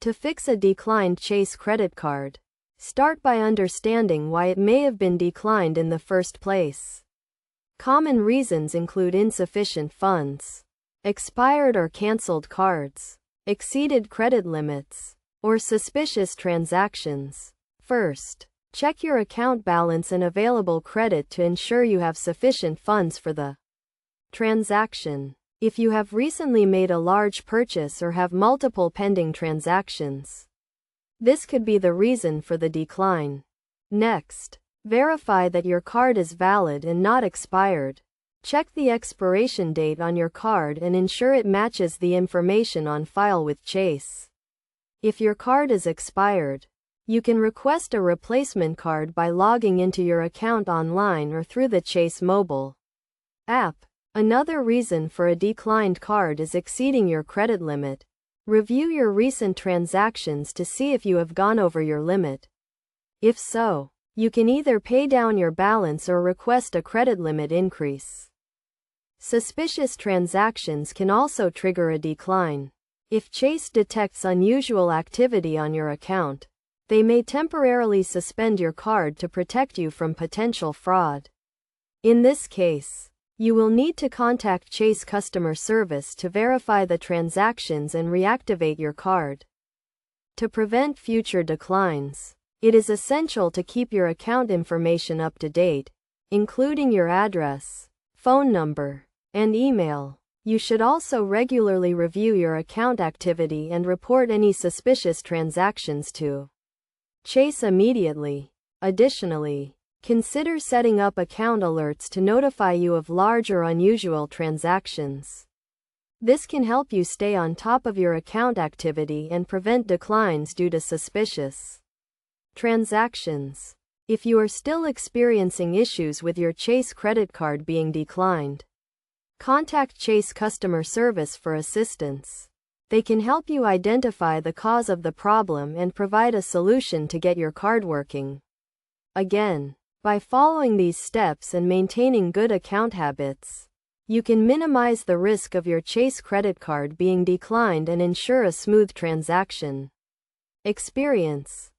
To fix a declined Chase credit card, start by understanding why it may have been declined in the first place. Common reasons include insufficient funds, expired or canceled cards, exceeded credit limits, or suspicious transactions. First, check your account balance and available credit to ensure you have sufficient funds for the transaction. If you have recently made a large purchase or have multiple pending transactions, this could be the reason for the decline. Next, verify that your card is valid and not expired. Check the expiration date on your card and ensure it matches the information on file with Chase. If your card is expired, you can request a replacement card by logging into your account online or through the Chase mobile app. Another reason for a declined card is exceeding your credit limit. Review your recent transactions to see if you have gone over your limit. If so, you can either pay down your balance or request a credit limit increase. Suspicious transactions can also trigger a decline. If Chase detects unusual activity on your account, they may temporarily suspend your card to protect you from potential fraud. In this case, you will need to contact Chase customer service to verify the transactions and reactivate your card. To prevent future declines, it is essential to keep your account information up to date, including your address, phone number, and email. You should also regularly review your account activity and report any suspicious transactions to Chase immediately. Additionally, consider setting up account alerts to notify you of large or unusual transactions. This can help you stay on top of your account activity and prevent declines due to suspicious transactions. If you are still experiencing issues with your Chase credit card being declined, contact Chase customer service for assistance. They can help you identify the cause of the problem and provide a solution to get your card working again. By following these steps and maintaining good account habits, you can minimize the risk of your Chase credit card being declined and ensure a smooth transaction experience.